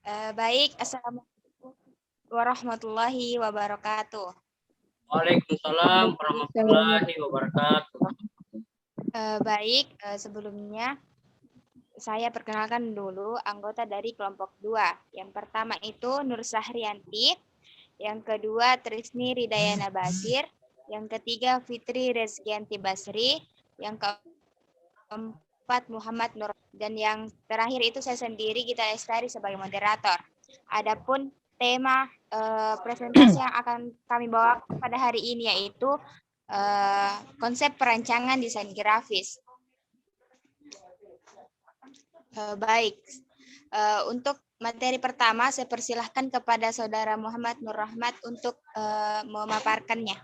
Baik, Assalamualaikum warahmatullahi wabarakatuh. Waalaikumsalam warahmatullahi wabarakatuh. Baik, sebelumnya saya perkenalkan dulu anggota dari kelompok 2. Yang pertama itu Nur Sahrianti, yang kedua Trisni Ridayana Basir, yang ketiga Fitri Rezkianti Basri, yang keempat Muhammad Nur, dan yang terakhir itu saya sendiri Gita Lestari sebagai moderator. Adapun tema presentasi yang akan kami bawa pada hari ini yaitu konsep perancangan desain grafis. Baik, untuk materi pertama saya persilahkan kepada Saudara Muhammad Nur Rahmat untuk memaparkannya.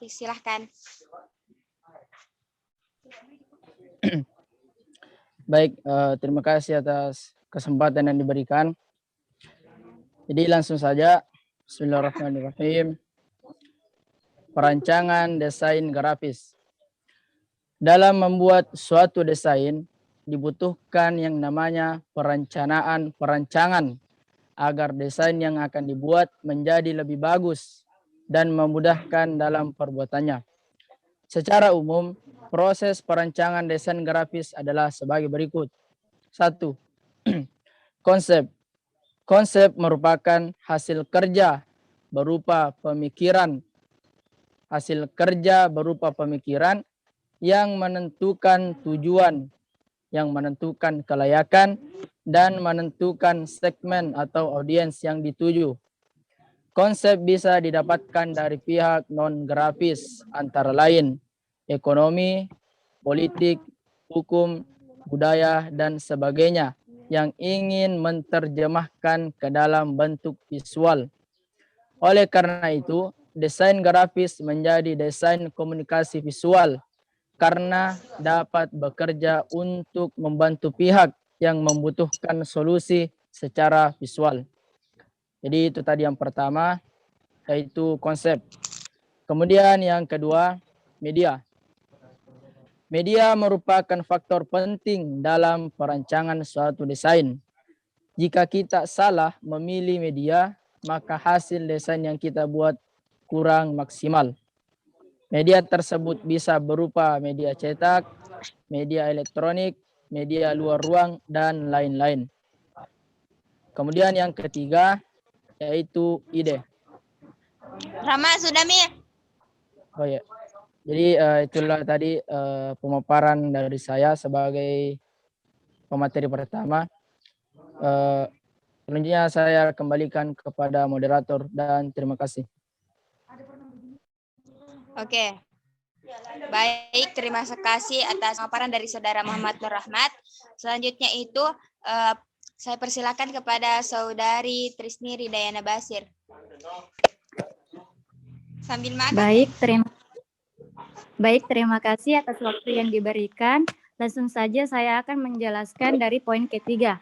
Silahkan. Baik, terima kasih atas kesempatan yang diberikan. Jadi langsung saja, Bismillahirrahmanirrahim. Perancangan desain grafis. Dalam membuat suatu desain, dibutuhkan yang namanya perancangan agar desain yang akan dibuat menjadi lebih bagus dan memudahkan dalam perbuatannya. Secara umum, proses perancangan desain grafis adalah sebagai berikut. 1. Konsep. Konsep merupakan hasil kerja berupa pemikiran yang menentukan tujuan, yang menentukan kelayakan, dan menentukan segmen atau audiens yang dituju. Konsep bisa didapatkan dari pihak non-grafis, antara lain ekonomi, politik, hukum, budaya, dan sebagainya yang ingin menerjemahkan ke dalam bentuk visual. Oleh karena itu, desain grafis menjadi desain komunikasi visual karena dapat bekerja untuk membantu pihak yang membutuhkan solusi secara visual. Jadi itu tadi yang pertama, yaitu konsep. Kemudian yang kedua, media. Media merupakan faktor penting dalam perancangan suatu desain. Jika kita salah memilih media, maka hasil desain yang kita buat kurang maksimal. Media tersebut bisa berupa media cetak, media elektronik, media luar ruang, dan lain-lain. Kemudian yang ketiga, yaitu ide. Rama, sudah Mi? Oh ya, jadi itulah tadi pemaparan dari saya sebagai pemateri pertama. Selanjutnya saya kembalikan kepada moderator dan terima kasih. Oke. Baik, terima kasih atas pemaparan dari Saudara Muhammad Nur Rahmat. Selanjutnya itu saya persilakan kepada Saudari Trisni Ridayana Basir. Sambil makan. Baik, terima kasih atas waktu yang diberikan. Langsung saja saya akan menjelaskan dari poin ketiga.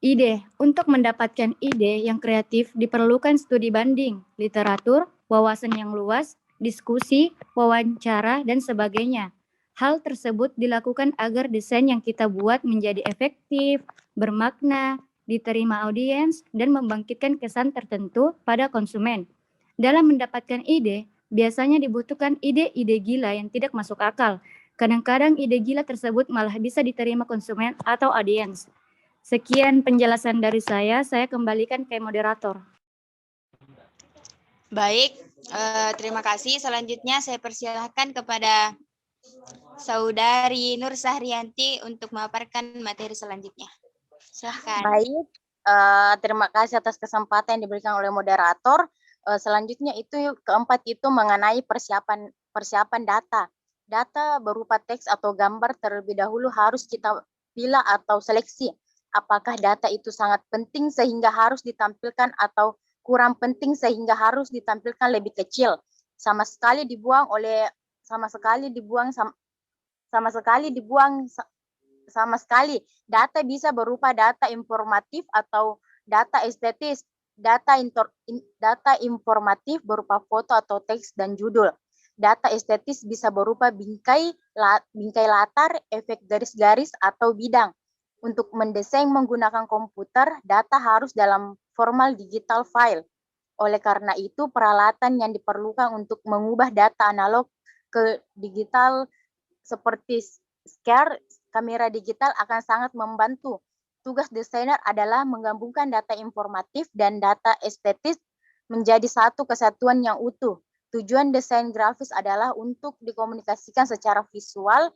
Ide. Untuk mendapatkan ide yang kreatif diperlukan studi banding, literatur, wawasan yang luas, diskusi, wawancara, dan sebagainya. Hal tersebut dilakukan agar desain yang kita buat menjadi efektif, bermakna, diterima audiens, dan membangkitkan kesan tertentu pada konsumen. Dalam mendapatkan ide, biasanya dibutuhkan ide-ide gila yang tidak masuk akal. Kadang-kadang ide gila tersebut malah bisa diterima konsumen atau audiens. Sekian penjelasan dari saya kembalikan ke moderator. Baik, terima kasih. Selanjutnya saya persilahkan kepada Saudari Nur Sahrianti untuk memaparkan materi selanjutnya. Silahkan. Baik, terima kasih atas kesempatan yang diberikan oleh moderator. Selanjutnya itu keempat itu mengenai persiapan data. Data berupa teks atau gambar terlebih dahulu harus kita pilih atau seleksi. Apakah data itu sangat penting sehingga harus ditampilkan atau kurang penting sehingga harus ditampilkan lebih kecil. Sama sekali dibuang. Data bisa berupa data informatif atau data estetis. Data informatif berupa foto atau teks dan judul. Data estetis bisa berupa bingkai latar, efek garis-garis atau bidang. Untuk mendesain menggunakan komputer, data harus dalam formal digital file. Oleh karena itu, peralatan yang diperlukan untuk mengubah data analog ke digital seperti scanner, kamera digital akan sangat membantu. Tugas desainer adalah menggabungkan data informatif dan data estetis menjadi satu kesatuan yang utuh. Tujuan desain grafis adalah untuk dikomunikasikan secara visual.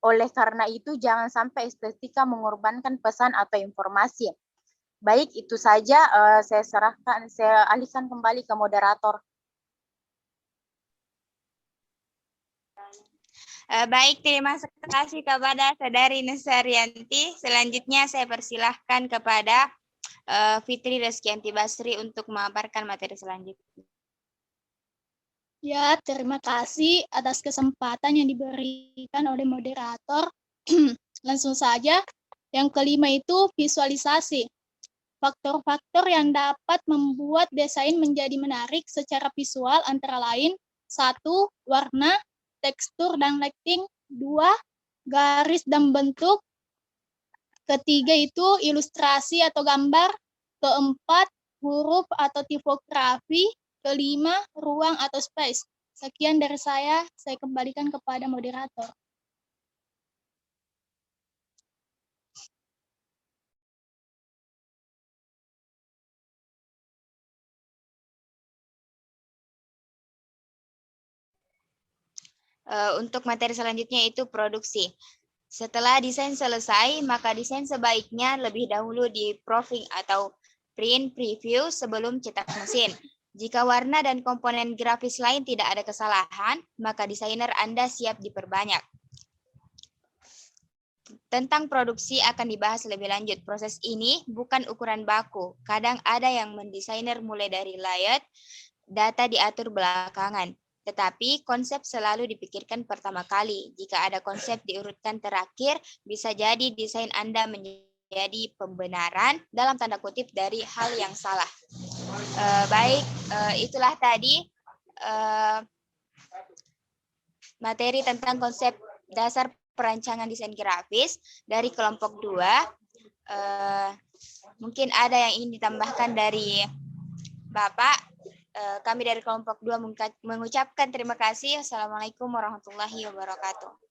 Oleh karena itu, jangan sampai estetika mengorbankan pesan atau informasi. Baik, itu saja saya alihkan kembali ke moderator. Baik, terima kasih kepada Saudari Nusarianti. Selanjutnya saya persilahkan kepada Fitri Reskianti Basri untuk memaparkan materi selanjutnya. Ya, terima kasih atas kesempatan yang diberikan oleh moderator. Langsung saja, yang kelima itu visualisasi. Faktor-faktor yang dapat membuat desain menjadi menarik secara visual antara lain 1. Warna, tekstur dan lighting. 2. Garis dan bentuk. Ketiga itu ilustrasi atau gambar. Keempat, huruf atau tipografi. Kelima, ruang atau space. Sekian dari saya kembalikan kepada moderator. Untuk materi selanjutnya itu produksi. Setelah desain selesai, maka desain sebaiknya lebih dahulu di proofing atau print preview sebelum cetak mesin. Jika warna dan komponen grafis lain tidak ada kesalahan, maka desainer Anda siap diperbanyak. Tentang produksi akan dibahas lebih lanjut. Proses ini bukan ukuran baku. Kadang ada yang mendesainer mulai dari layout, data diatur belakangan. Tetapi konsep selalu dipikirkan pertama kali. Jika ada konsep diurutkan terakhir, bisa jadi desain Anda menjadi pembenaran dalam tanda kutip dari hal yang salah. Baik, itulah tadi materi tentang konsep dasar perancangan desain grafis dari kelompok 2. Mungkin ada yang ingin ditambahkan dari Bapak. Kami dari kelompok 2 mengucapkan terima kasih. Assalamualaikum warahmatullahi wabarakatuh.